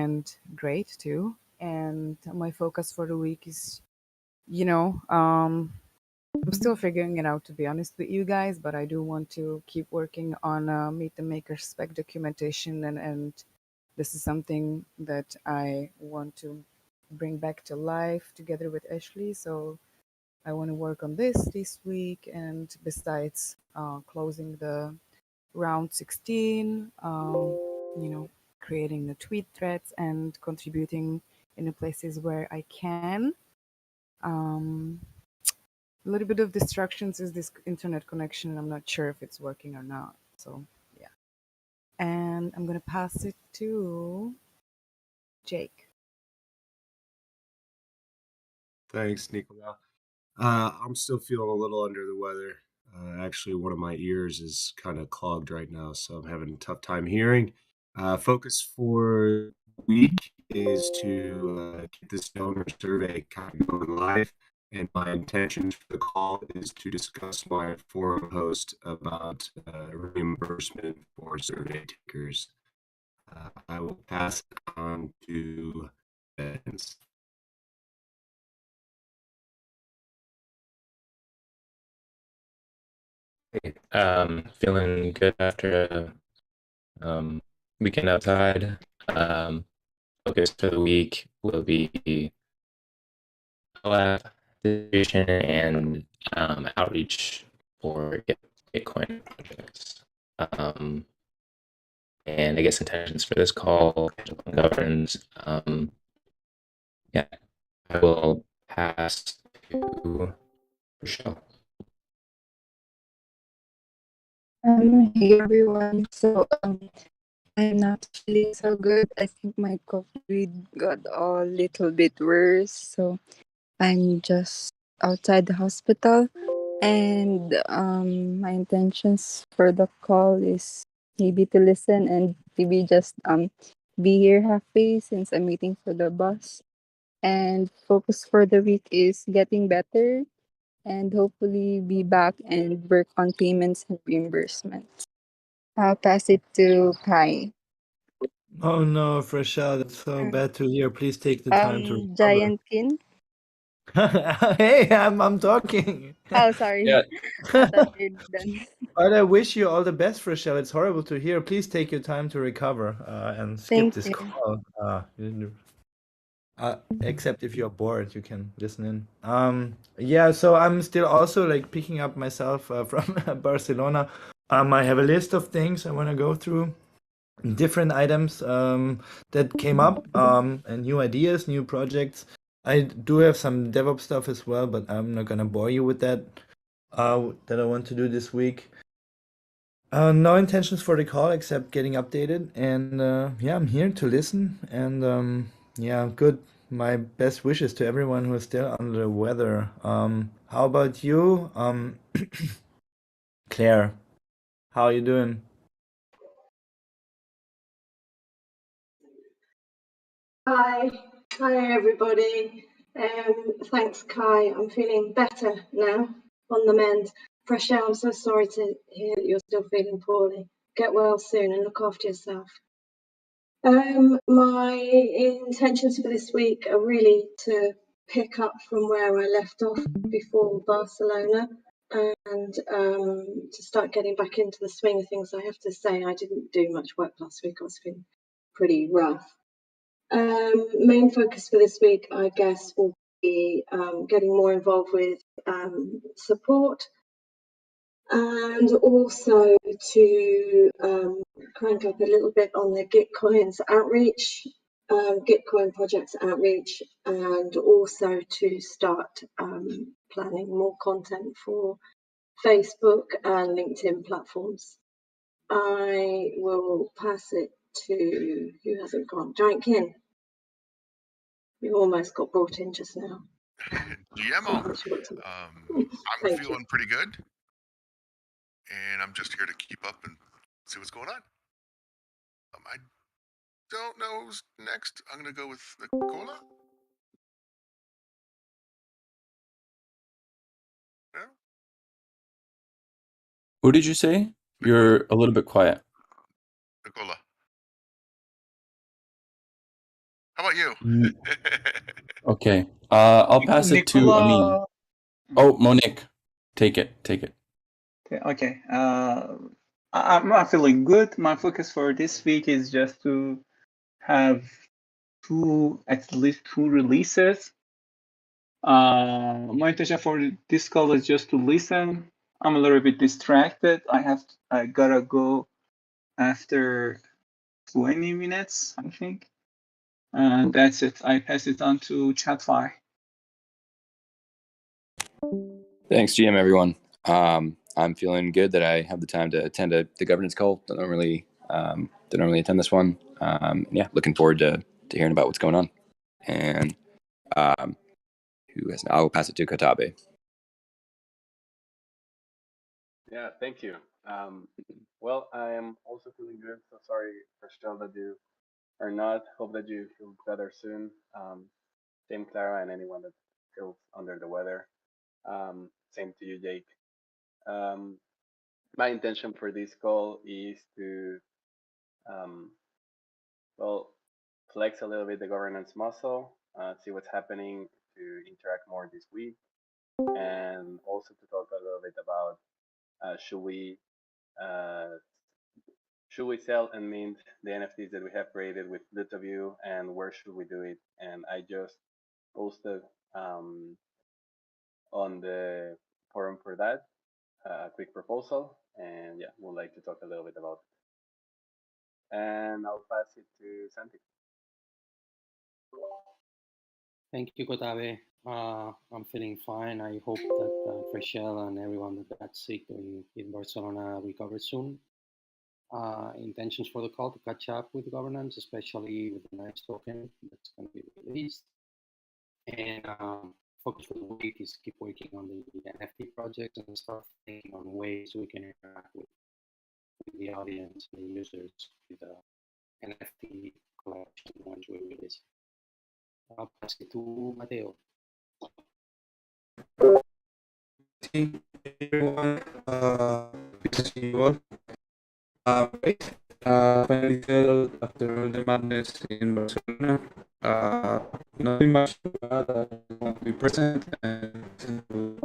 and great too. And my focus for the week is, I'm still figuring it out, to be honest with you guys, but I do want to keep working on Meet the Maker spec documentation, and this is something that I want to bring back to life together with Ashley. So I want to work on this week, and besides closing the round 16, creating the tweet threads and contributing in the places where I can. Um, a little bit of distractions is this internet connection. I'm not sure if it's working or not. So yeah, and I'm gonna pass it to Jake. Thanks, Nicola. I'm still feeling a little under the weather. Actually, one of my ears is kind of clogged right now, so I'm having a tough time hearing. Focus for the week is to get this donor survey kind of going live. And my intention for the call is to discuss my forum post about reimbursement for survey takers. I will pass it on to Vince. Feeling good after a weekend outside. Focus for the week will be collab distribution and outreach for Bitcoin projects. And I guess intentions for this call, catch up on governance. Yeah, I will pass to Rochelle. Hey everyone. So I'm not feeling so good. I think my COVID got a little bit worse. So I'm just outside the hospital, and my intentions for the call is maybe to listen and maybe just be here halfway since I'm waiting for the bus. And focus for the week is getting better and hopefully be back and work on payments and reimbursements. I'll pass it to Kai. Oh no, Freshelle, that's so bad to hear. Please take the time to recover. Giant Kin. Hey, I'm talking. Oh, sorry. Yeah. I thought you're done. But I wish you all the best, Freshelle. It's horrible to hear. Please take your time to recover and skip Thank this you. call. Except if you're bored, you can listen in. Yeah, so I'm still also like picking up myself from Barcelona. I have a list of things I want to go through, different items that came up, and new ideas, new projects. I do have some DevOps stuff as well, but I'm not gonna bore you with that. That I want to do this week. No intentions for the call except getting updated, and yeah, I'm here to listen. And yeah, good. My best wishes to everyone who is still under the weather. How about you, Claire? How are you doing? Hi everybody. Thanks, Kai. I'm feeling better now, on the mend. Fresh air, I'm so sorry to hear that you're still feeling poorly. Get well soon and look after yourself. My intentions for this week are really to pick up from where I left off before Barcelona and to start getting back into the swing of things. I have to say I didn't do much work last week. I was feeling pretty rough. Main focus for this week, I guess, will be getting more involved with support and also to crank up a little bit on the Gitcoins outreach, Gitcoin projects outreach, and also to start planning more content for Facebook and LinkedIn platforms. I will pass it to, who hasn't gone? Giant Kin. You almost got brought in just now. GMO. I'm feeling pretty good, and I'm just here to keep up and see what's going on. I don't know who's next. I'm gonna go with Nicola. No? Who did you say? You're a little bit quiet. Nicola. How about you? Mm, Okay. I'll pass it to Amin. Nicola. Oh, Monique, take it. Okay. I'm not feeling good. My focus for this week is just to have at least two releases. My intention for this call is just to listen. I'm a little bit distracted. I gotta go after 20 minutes, I think. And that's it. I pass it on to Chatfi. Thanks, GM, everyone. I'm feeling good that I have the time to attend the governance call. Don't normally attend this one. Yeah, looking forward to hearing about what's going on. And I will pass it to Katabe. Yeah, thank you. Well, I am also feeling good. So sorry, Rachel, that you are not. Hope that you feel better soon. Same, Clara, and anyone that feels under the weather. Same to you, Jake. Um, my intention for this call is to, well, flex a little bit the governance muscle, see what's happening, to interact more this week, and also to talk a little bit about should we sell and mint the NFTs that we have created with LitaView, and where should we do it? And I just posted on the forum for that a quick proposal, and yeah, would like to talk a little bit about it. And I'll pass it to Santi. Thank you, Kotabe. I'm feeling fine. I hope that Freshell and everyone that got sick in Barcelona recover soon. Intentions for the call to catch up with governance, especially with the next token that's going to be released. And focus for the week is keep working on the NFT projects and start thinking on ways we can interact with the audience and the users with the NFT collection once we release it. I'll pass it to Mateo. Everyone, good to see you all. Great. Finally settled after all the madness in Barcelona. Nothing much to add. I want to be present and to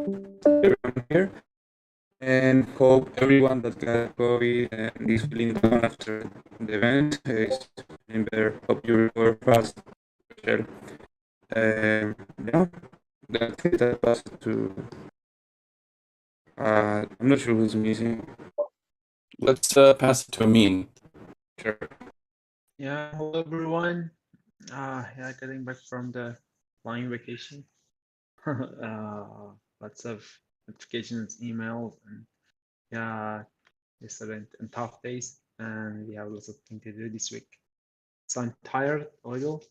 everyone here. And hope everyone that got COVID and is feeling down after the event is feeling better. Hope you recover fast. Yeah, that's it. I pass it to. I'm not sure who's missing. Let's pass it to Amin. Sure. Yeah, hello everyone. Yeah, getting back from the flying vacation. Lots of notifications, emails, and yeah, yesterday and tough days, and we have lots of things to do this week. So I'm tired a little.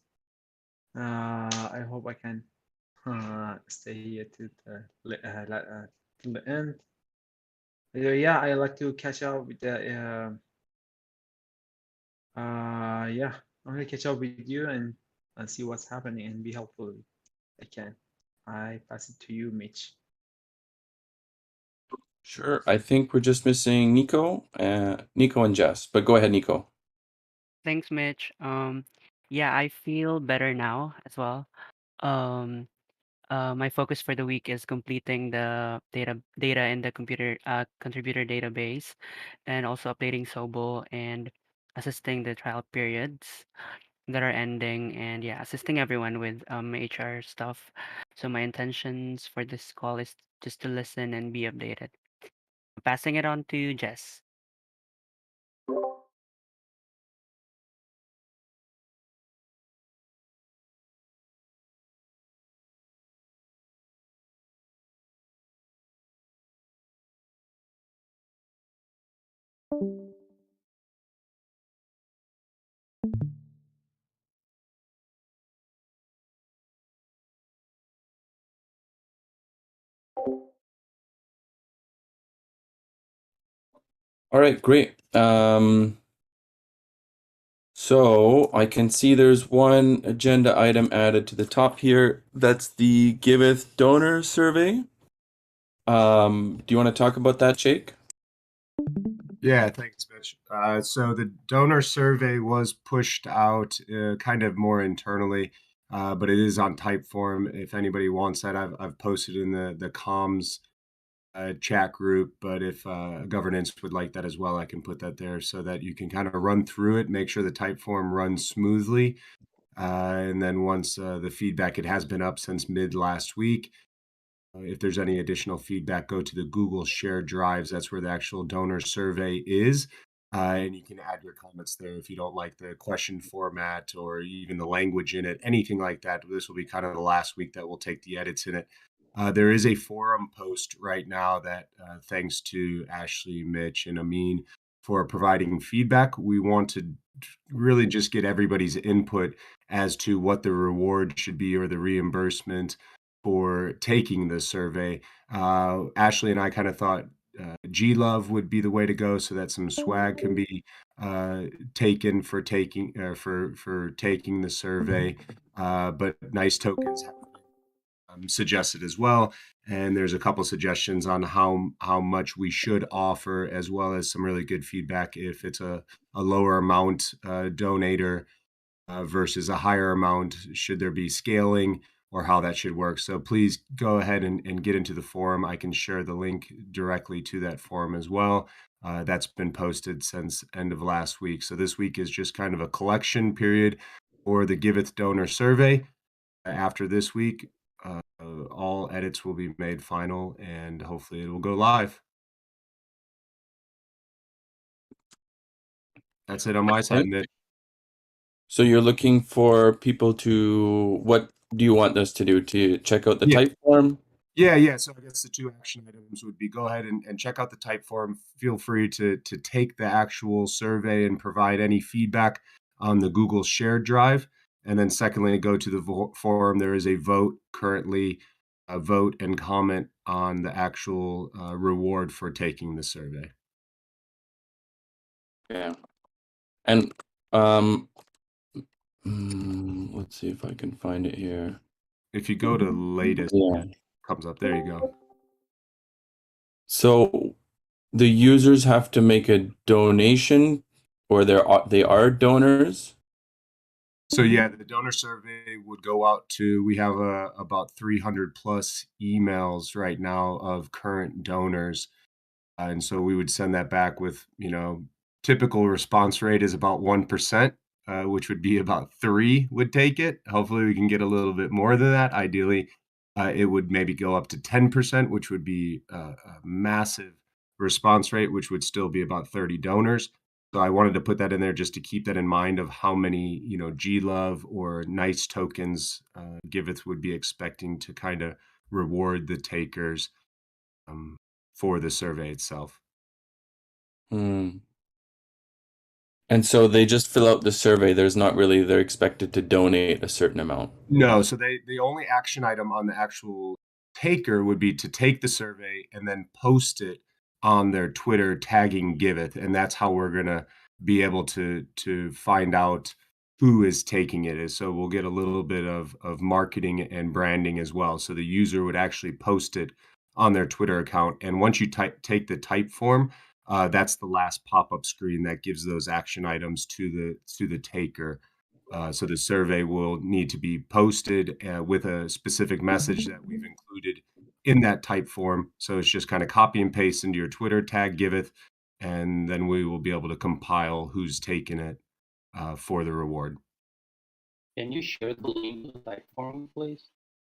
I hope I can stay here to the end. Yeah, I like to catch up with the yeah, I'm gonna catch up with you and see what's happening and be helpful if I can. I pass it to you, Mitch. Sure. I think we're just missing Nico and Jess. But go ahead, Nico. Thanks, Mitch. Yeah, I feel better now as well. Um, my focus for the week is completing the data in the computer contributor database, and also updating Sobo and assisting the trial periods that are ending, and yeah, assisting everyone with HR stuff. So my intentions for this call is just to listen and be updated. Passing it on to Jess. All right, great. So I can see there's one agenda item added to the top here. That's the Giveth donor survey. Do you want to talk about that, Jake? Yeah, thanks, Mitch. So the donor survey was pushed out kind of more internally, but it is on type form. If anybody wants that, I've posted in the comms chat group. But if governance would like that as well, I can put that there so that you can kind of run through it, make sure the type form runs smoothly. And then once the feedback, it has been up since mid last week. If there's any additional feedback, go to the Google Shared Drives. That's where the actual donor survey is. And you can add your comments there if you don't like the question format or even the language in it, anything like that. This will be kind of the last week that we'll take the edits in it. There is a forum post right now that, thanks to Ashley, Mitch, and Amin for providing feedback. We want to really just get everybody's input as to what the reward should be or the reimbursement for taking the survey. Ashley and I kind of thought G-Love would be the way to go, so that some swag can be taken for taking for taking the survey. But nice tokens have been suggested as well, and there's a couple suggestions on how much we should offer, as well as some really good feedback if it's a lower amount donator versus a higher amount. Should there be scaling or how that should work? So please go ahead and get into the forum. I can share the link directly to that forum as well. That's been posted since end of last week. So this week is just kind of a collection period for the Giveth donor survey. After this week, all edits will be made final and hopefully it will go live. That's it on my side, Mitch. So you're looking for people to, what do you want us to do? To check out the type form? Yeah. So I guess the two action items would be go ahead and check out the type form. Feel free to take the actual survey and provide any feedback on the Google Shared Drive. And then secondly, go to the forum. There is a vote currently, a vote and comment on the actual reward for taking the survey. Yeah. And let's see if I can find it here. If you go to latest, it comes up. There you go. So the users have to make a donation, or they are donors? So yeah, the donor survey would go out to, we have about 300 plus emails right now of current donors. And so we would send that back with, typical response rate is about 1%, which would be about 3 would take it. Hopefully we can get a little bit more than that. Ideally, it would maybe go up to 10%, which would be a massive response rate, which would still be about 30 donors. So I wanted to put that in there just to keep that in mind of how many, G-Love or nice tokens Giveth would be expecting to kind of reward the takers for the survey itself. And so they just fill out the survey. There's not really, they're expected to donate a certain amount. No, so the only action item on the actual taker would be to take the survey and then post it on their Twitter tagging Giveth, and that's how we're gonna be able to find out who is taking it. So we'll get a little bit of marketing and branding as well. So the user would actually post it on their Twitter account, and once you take the type form, that's the last pop-up screen that gives those action items to the taker. So the survey will need to be posted with a specific message that we've included in that type form. So it's just kind of copy and paste into your Twitter, tag Giveth, and then we will be able to compile who's taken it for the reward. Can you share the link to the type form, please?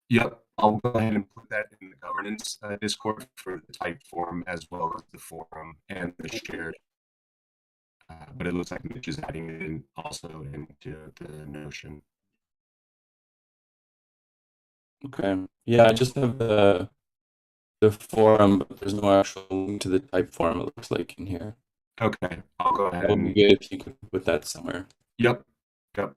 Yep, I'll go ahead and put that in the governance Discord for the type form as well as the forum and the shared. But it looks like Mitch is adding it in also into the Notion. Okay. Yeah, I just have the forum, but there's no actual link to the type form, it looks like, in here. Okay, I'll go ahead. It would be good if you could put that somewhere. Yep. I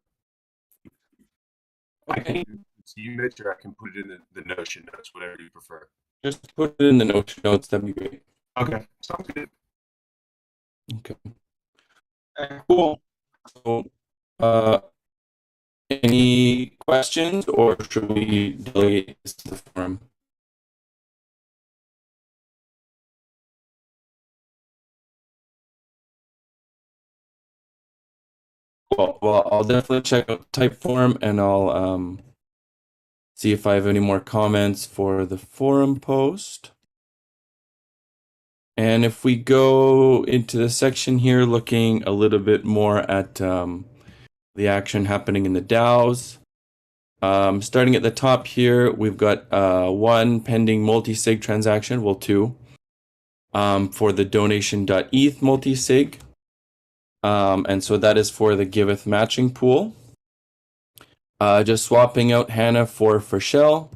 Okay. can see you, Mitch, or I can put it in the Notion notes, whatever you prefer. Just put it in the Notion notes, that'd be great. Okay, sounds good. Okay. Cool. So, any questions, or should we delegate this to the forum? Well, I'll definitely check out Typeform, and I'll see if I have any more comments for the forum post. And if we go into the section here, looking a little bit more at the action happening in the DAOs. Starting at the top here, we've got one pending multi-sig transaction, well, two, for the donation.eth multi-sig. And so that is for the Giveth matching pool. Just swapping out Hannah for Shell.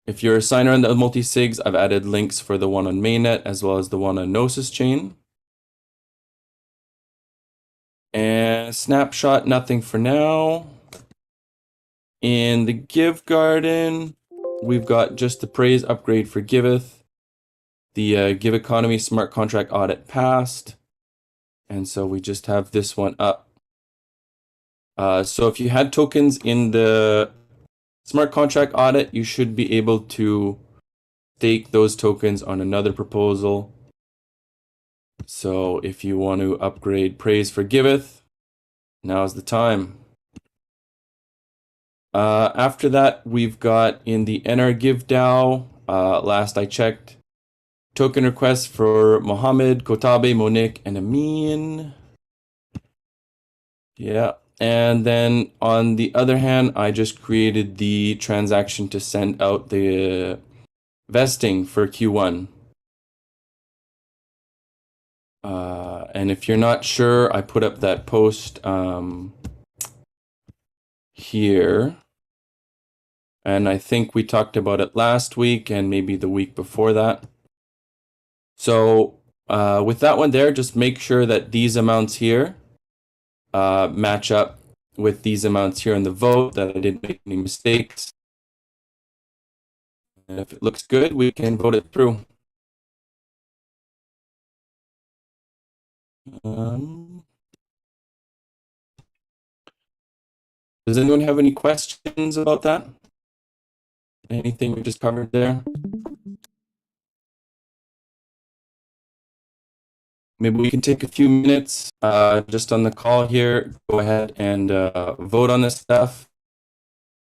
If you're a signer on the multi-sigs, I've added links for the one on mainnet as well as the one on Gnosis chain. And snapshot, nothing for now. In the Give Garden, we've got just the praise upgrade for Giveth. The Give Economy smart contract audit passed. And so we just have this one up. So if you had tokens in the smart contract audit, you should be able to stake those tokens on another proposal. So if you want to upgrade praise for Giveth, now's the time. After that, we've got in the NRGive DAO, last I checked, token requests for Mohammed, Kotabe, Monique, and Amin. Yeah. And then on the other hand, I just created the transaction to send out the vesting for Q1. And if you're not sure, I put up that post here. And I think we talked about it last week and maybe the week before that. So with that one there, just make sure that these amounts here match up with these amounts here in the vote, that I didn't make any mistakes. And if it looks good, we can vote it through. Does anyone have any questions about that? Anything we just covered there? Maybe we can take a few minutes just on the call here. Go ahead and vote on this stuff.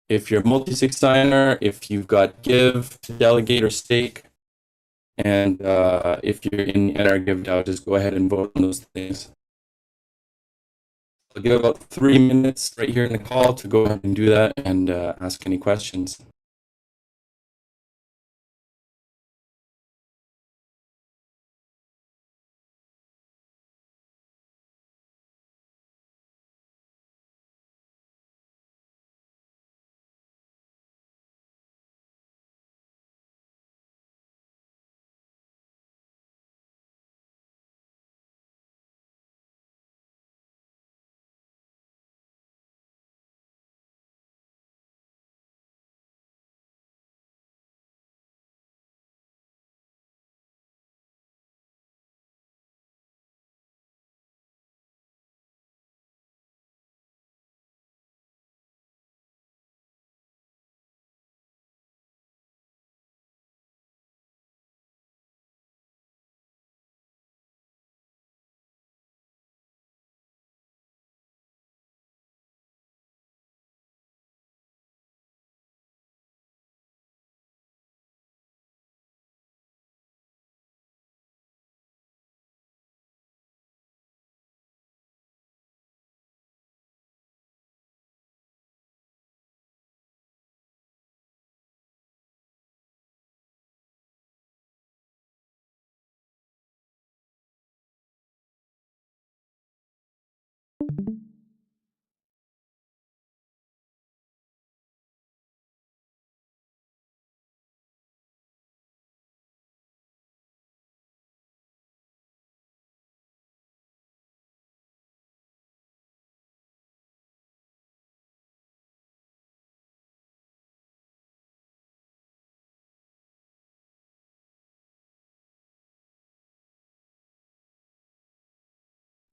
If you're a multi-sig signer, if you've got Give to delegate or stake, and if you're in NRGive DAO, just go ahead and vote on those things. I'll give about 3 minutes right here in the call to go ahead and do that and ask any questions.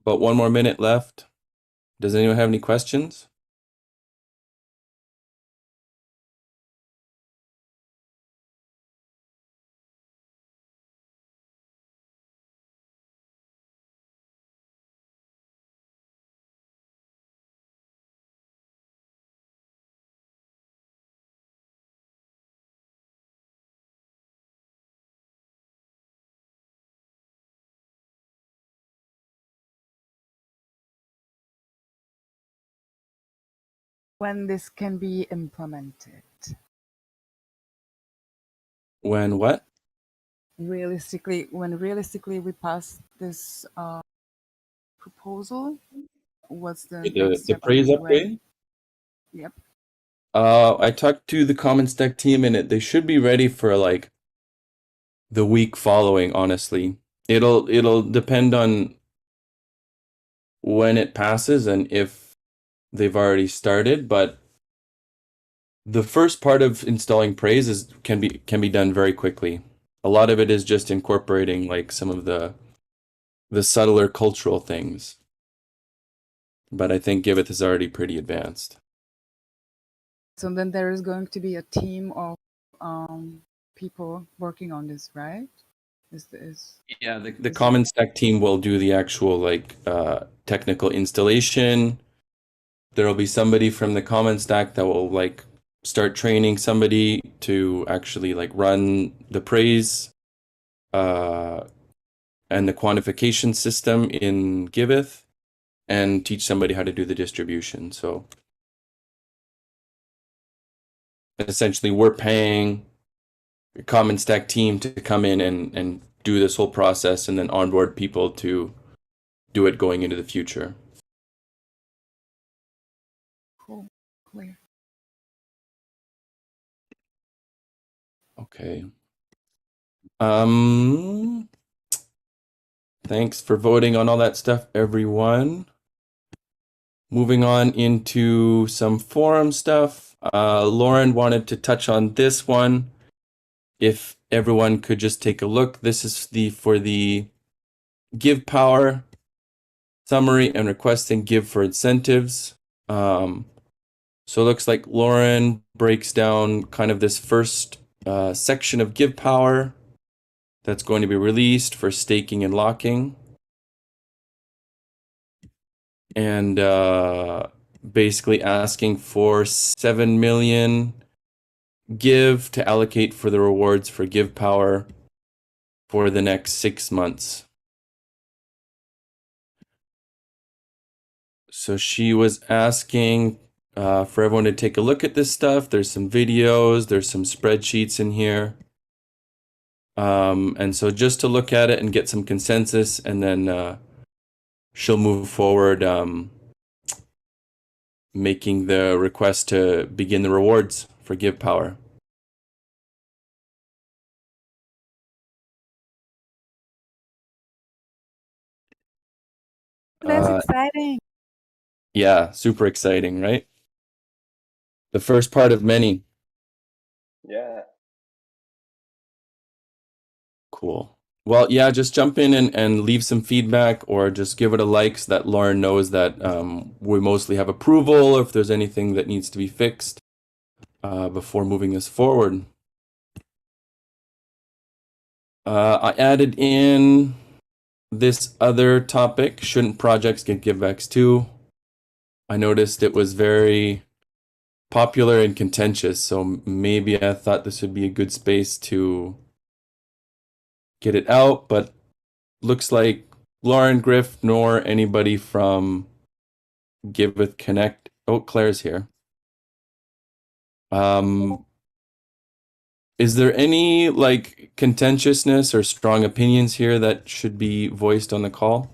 About 1 more minute left. Does anyone have any questions? when this can be implemented. When what? When realistically we pass this proposal, what's the next The step praise and when? upgrade? Yep. I talked to the Common Stack team and they should be ready for like the week following, honestly. It'll depend on when it passes and if they've already started, but the first part of installing praise can be done very quickly. A lot of it is just incorporating like some of the subtler cultural things. But I think Giveth is already pretty advanced. So then there is going to be a team of people working on this, right? Yeah, the Common Stack team will do the actual like technical installation. There'll be somebody from the Common Stack that will like start training somebody to actually like run the praise and the quantification system in Giveth and teach somebody how to do the distribution. So essentially we're paying the Common Stack team to come in and do this whole process and then onboard people to do it going into the future. Cool. Clear. Okay. Thanks for voting on all that stuff, everyone. Moving on into some forum stuff. Lauren wanted to touch on this one. If everyone could just take a look. This is for the Give Power summary and requesting Give for incentives. So it looks like Lauren breaks down kind of this first section of Give Power that's going to be released for staking and locking. And basically asking for 7 million Give to allocate for the rewards for Give Power for the next 6 months. So she was asking for everyone to take a look at this stuff. There's some videos, there's some spreadsheets in here. And so just to look at it and get some consensus, and then she'll move forward making the request to begin the rewards for Give Power. That's exciting. Yeah, super exciting, right? The first part of many. Yeah. Cool. Well, yeah, just jump in and leave some feedback or just give it a like so that Lauren knows that we mostly have approval if there's anything that needs to be fixed before moving this forward. I added in this other topic, shouldn't projects get givebacks too? I noticed it was very popular and contentious, so maybe I thought this would be a good space to get it out, but looks like Lauren, Griff, nor anybody from Giveth Connect. Oh, Claire's here. Is there any like contentiousness or strong opinions here that should be voiced on the call?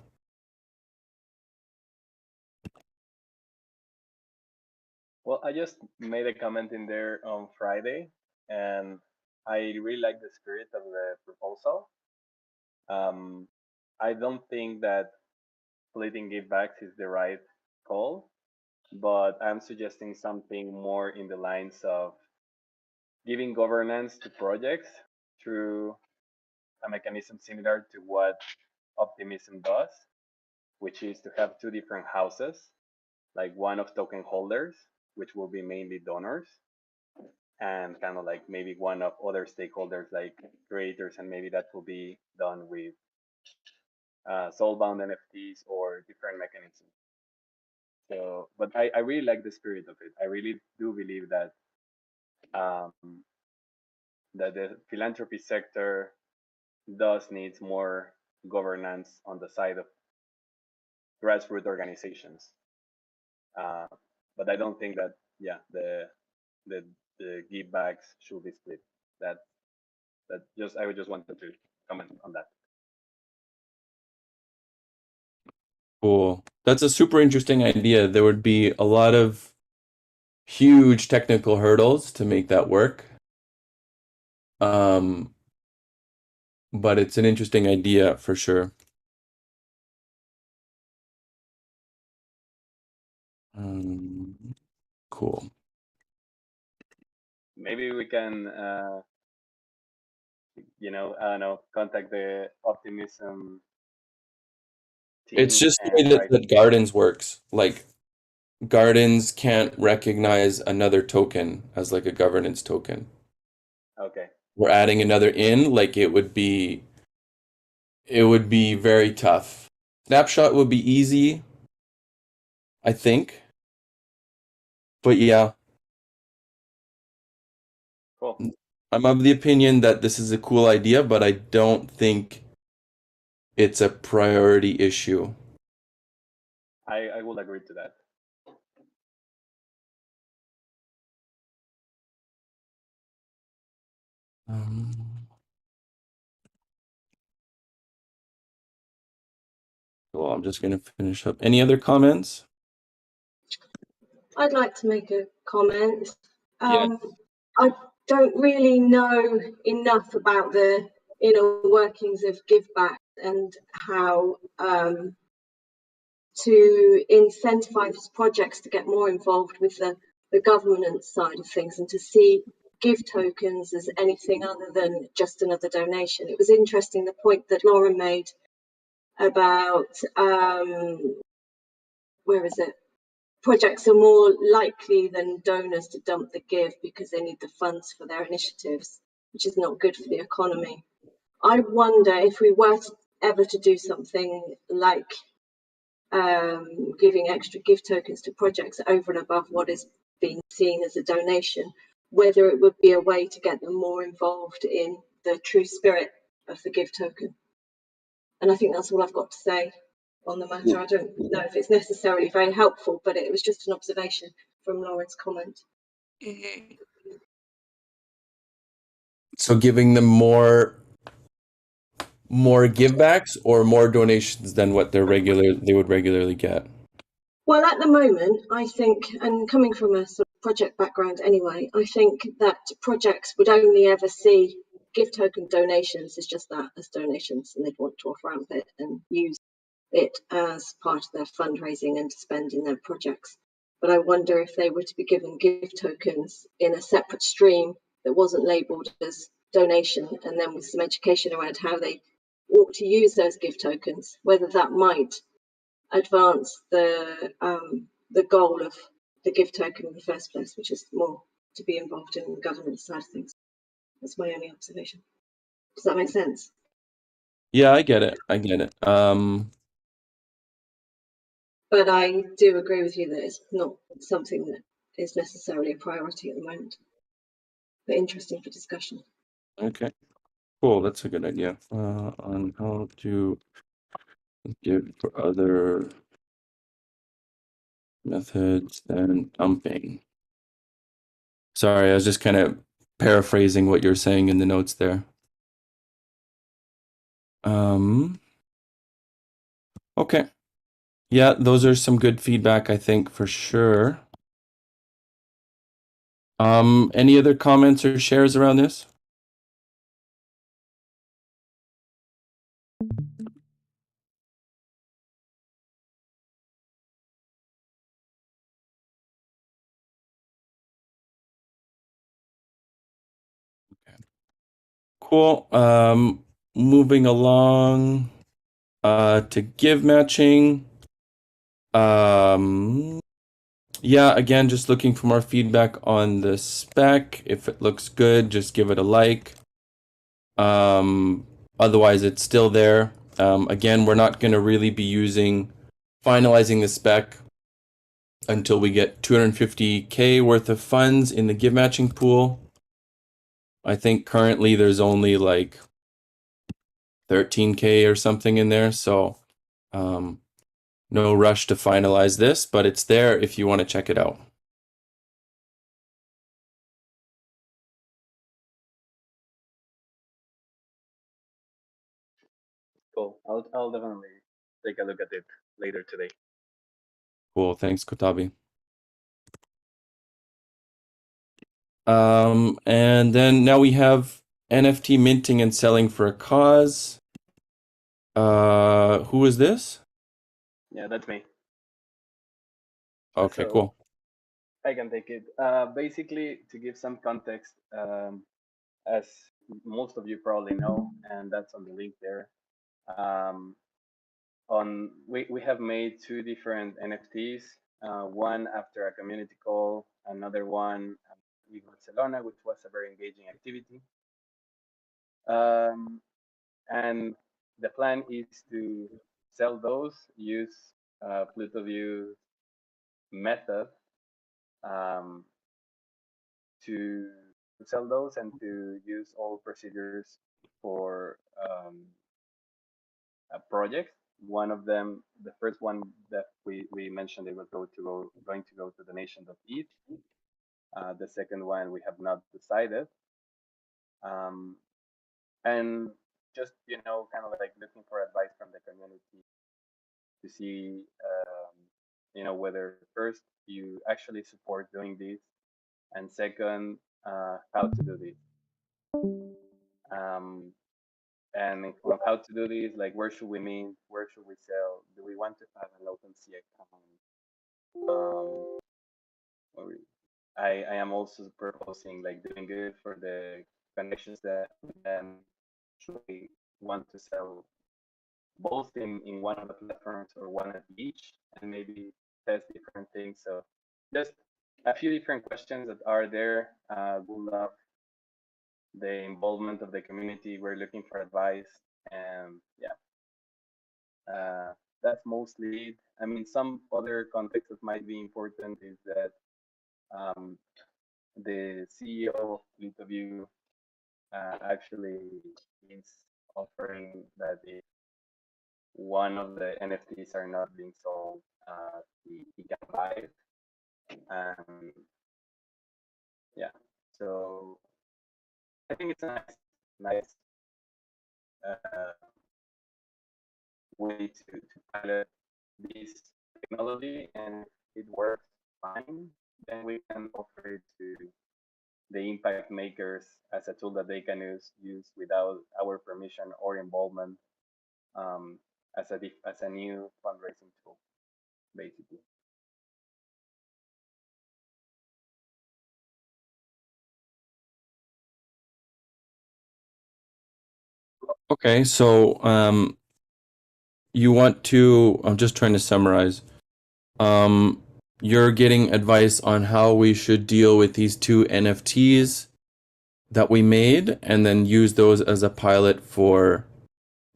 Well, I just made a comment in there on Friday, and I really like the spirit of the proposal. I don't think that splitting givebacks is the right call, but I'm suggesting something more in the lines of giving governance to projects through a mechanism similar to what Optimism does, which is to have two different houses, like one of token holders, which will be mainly donors, and kind of like maybe one of other stakeholders like creators, and maybe that will be done with soulbound NFTs or different mechanisms. So, but I really like the spirit of it. I really do believe that um, that the philanthropy sector does need more governance on the side of grassroots organizations. But I don't think that yeah, the give backs should be split. That I just wanted to comment on that. Cool. That's a super interesting idea. There would be a lot of huge technical hurdles to make that work. But it's an interesting idea for sure. Cool. Maybe we can, I don't know, contact the optimism It's team just the way and try. that Gardens works. Like Gardens can't recognize another token as like a governance token. Okay. We're adding another in, like it would be very tough. Snapshot would be easy, I think. But yeah, Cool. I'm of the opinion that this is a cool idea, but I don't think it's a priority issue. I will agree to that. Well, I'm just going to finish up. Any other comments? I'd like to make a comment. Yeah. I don't really know enough about the inner workings of Give Back and how to incentivize projects to get more involved with the governance side of things and to see give tokens as anything other than just another donation. It was interesting the point that Lauren made about where is it? Projects are more likely than donors to dump the give because they need the funds for their initiatives, which is not good for the economy. I wonder if we were ever to do something like giving extra gift tokens to projects over and above what is being seen as a donation, whether it would be a way to get them more involved in the true spirit of the gift token. And I think that's all I've got to say on the matter. I don't know if it's necessarily very helpful, but it was just an observation from Lauren's comment. So giving them more givebacks or more donations than what they would regularly get? Well, at the moment, I think, and coming from a sort of project background anyway, I think that projects would only ever see gift token donations as just that, as donations, and they'd want to off ramp it and use it as part of their fundraising and to spend in their projects. But I wonder if they were to be given gift tokens in a separate stream that wasn't labelled as donation, and then with some education around how they ought to use those gift tokens, whether that might advance the goal of the gift token in the first place, which is more to be involved in the governance side of things. That's my only observation. Does that make sense? Yeah, I get it. But I do agree with you that it's not something that is necessarily a priority at the moment, but interesting for discussion. Okay, cool. That's a good idea. On how to give for other methods than dumping. Sorry, I was just kind of paraphrasing what you're saying in the notes there. Okay. Yeah, those are some good feedback, I think, for sure. Any other comments or shares around this? Okay. Cool. Moving along to give matching. Yeah, again, just looking for more feedback on the spec. If it looks good, just give it a like. Otherwise, it's still there. Again, we're not going to really be finalizing the spec until we get 250K worth of funds in the give matching pool. I think currently there's only like 13K or something in there, so no rush to finalize this, but it's there if you want to check it out. Cool. I'll definitely take a look at it later today. Cool. Thanks, Kotabi. And then now we have NFT minting and selling for a cause. Who is this? Yeah, that's me. Okay, So cool. I can take it. Basically, to give some context, as most of you probably know, and that's on the link there. We have made two different NFTs. One after a community call, another one in Barcelona, which was a very engaging activity. And the plan is to sell those, use Pluto View method um, to sell those and to use all procedures for a project. One of them, the first one that we mentioned, it was going to go to donation.eth. The second one we have not decided. And just, kind of like looking for advice from the community to see, whether first you actually support doing this, and second, how to do this. Um, and on how to do this, like where should we meet, where should we sell, do we want to have an OpenSea account? I am also proposing like doing good for the connections that we then actually want to sell both in one of the platforms or one at each, and maybe test different things. So just a few different questions that are there. We'll love the involvement of the community. We're looking for advice, and yeah, that's mostly it. I mean, some other context that might be important is that the CEO of Interview actually is offering that if one of the NFTs are not being sold, he can buy it. And yeah, so I think it's a nice uh, way to pilot this technology, and if it works fine, then we can offer it to the impact makers as a tool that they can use without our permission or involvement, as a new fundraising tool, basically. Okay, so you want to, I'm just trying to summarize. You're getting advice on how we should deal with these two NFTs that we made, and then use those as a pilot for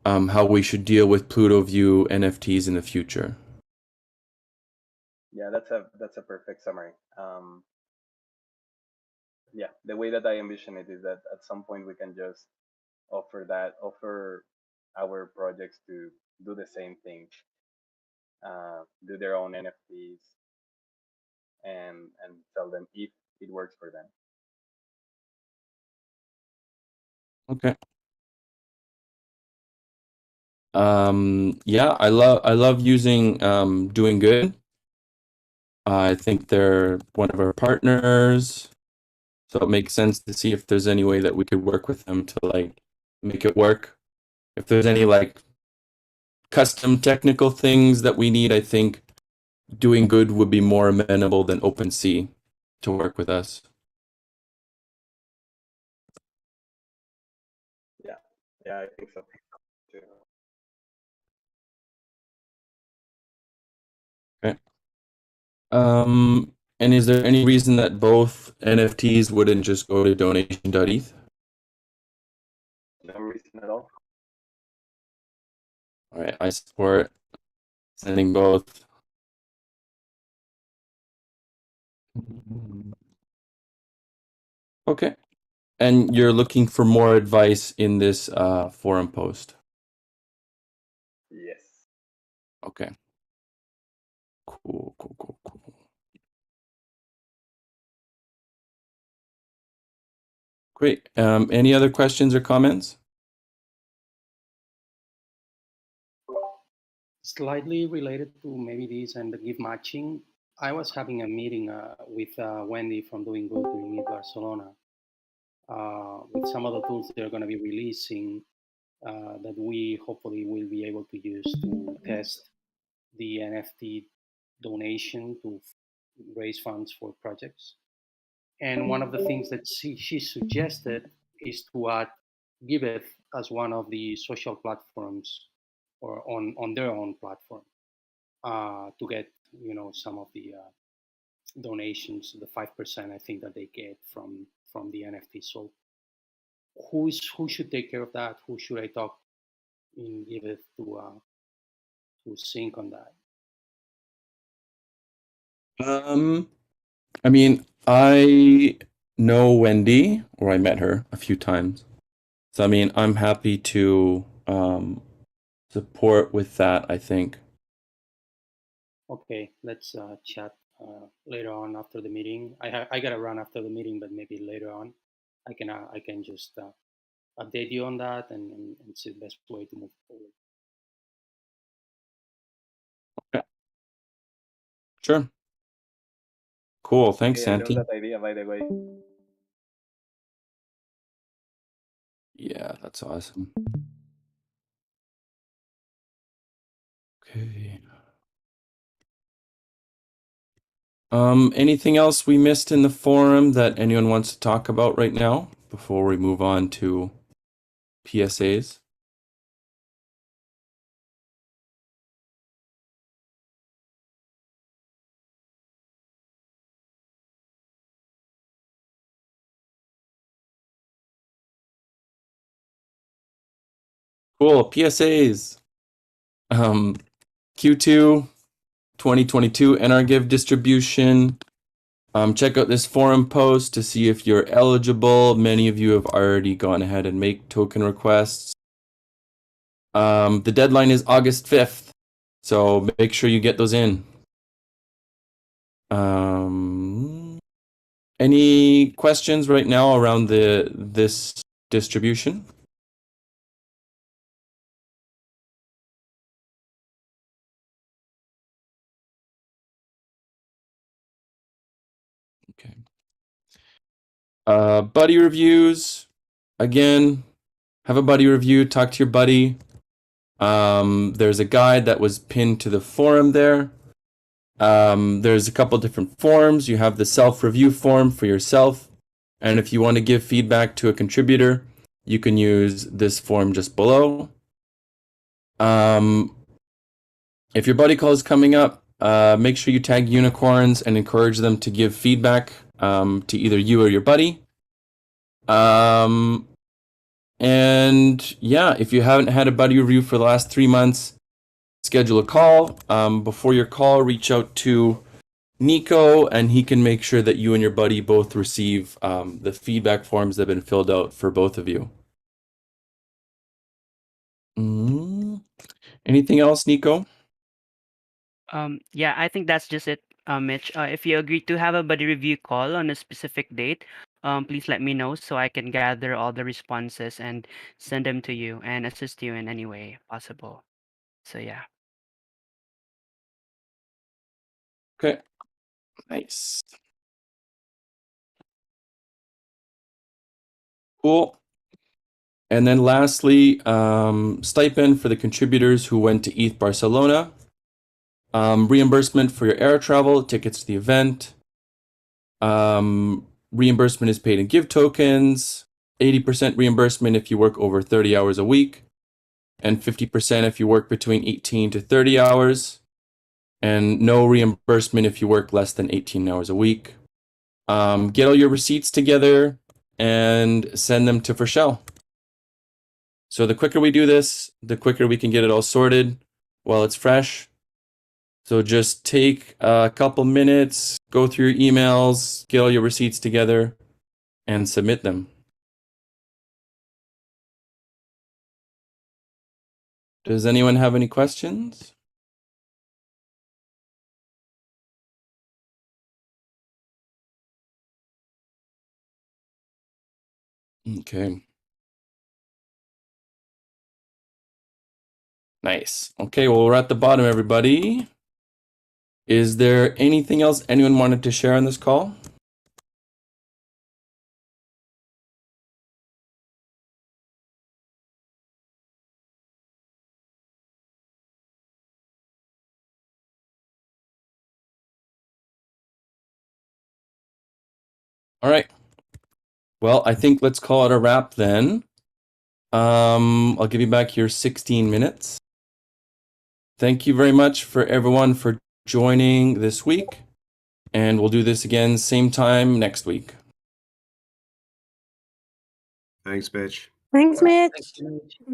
how we should deal with Pluto View NFTs in the future. Yeah, that's a perfect summary. Yeah, the way that I envision it is that at some point we can just offer our projects to do the same thing, do their own NFTs, and sell them if it works for them. Okay. Yeah, I love using Doing Good. I think they're one of our partners, so it makes sense to see if there's any way that we could work with them to like make it work. If there's any like custom technical things that we need, I think Doing Good would be more amenable than OpenSea to work with us. Yeah, I think so too. Okay. And is there any reason that both NFTs wouldn't just go to donation.eth? No reason at all. All right, I support sending both. Okay. And you're looking for more advice in this forum post. Yes. Okay. Cool. Great. Any other questions or comments? slightly related to maybe this and the gift matching. I was having a meeting with Wendy from Doing Good during Meet Barcelona with some of the tools they're going to be releasing that we hopefully will be able to use to test the NFT donation to raise funds for projects. And one of the things that she suggested is to add Giveth as one of the social platforms or on their own platform to get some of the donations, the 5% I think that they get from the NFT. So who should take care of that? Who should I talk in Giveth to sync on that? I mean, I know Wendy, or I met her a few times. So, I mean, I'm happy to support with that, I think. Okay, let's chat later on after the meeting. I gotta run after the meeting, but maybe later on, I can just update you on that and see the best way to move forward. Okay. Sure. Cool. Thanks, Hey, I love Santi. that idea, by the way. Yeah, that's awesome. Okay. Anything else we missed in the forum that anyone wants to talk about right now before we move on to PSAs? Cool. PSAs. Q2 2022 NRGive distribution. Check out this forum post to see if you're eligible. Many of you have already gone ahead and make token requests. The deadline is August 5th, so make sure you get those in. Any questions right now around this distribution? Okay. Buddy reviews. Again, have a buddy review. Talk to your buddy. There's a guide that was pinned to the forum there. There's a couple different forms. You have the self-review form for yourself. And if you want to give feedback to a contributor, you can use this form just below. If your buddy call is coming up, make sure you tag unicorns and encourage them to give feedback to either you or your buddy. And yeah, if you haven't had a buddy review for the last 3 months, schedule a call. Before your call, reach out to Nico, and he can make sure that you and your buddy both receive the feedback forms that have been filled out for both of you. Anything else, Nico? Yeah, I think that's just it, Mitch. If you agree to have a buddy review call on a specific date, please let me know so I can gather all the responses and send them to you and assist you in any way possible. So yeah. Okay, nice. Cool. And then lastly, stipend for the contributors who went to ETH Barcelona. Reimbursement for your air travel, tickets to the event. Reimbursement is paid in Give tokens. 80% reimbursement if you work over 30 hours a week. And 50% if you work between 18 to 30 hours. And no reimbursement if you work less than 18 hours a week. Get all your receipts together and send them to Fershell. So the quicker we do this, the quicker we can get it all sorted while it's fresh. So just take a couple minutes, go through your emails, get all your receipts together, and submit them. Does anyone have any questions? Okay. Nice. Okay, well, we're at the bottom, everybody. Is there anything else anyone wanted to share on this call? All right. Well, I think let's call it a wrap then. I'll give you back your 16 minutes. Thank you very much for everyone for joining this week. And we'll do this again same time next week. Thanks, Mitch. Thanks, Mitch. Thank you. Bye.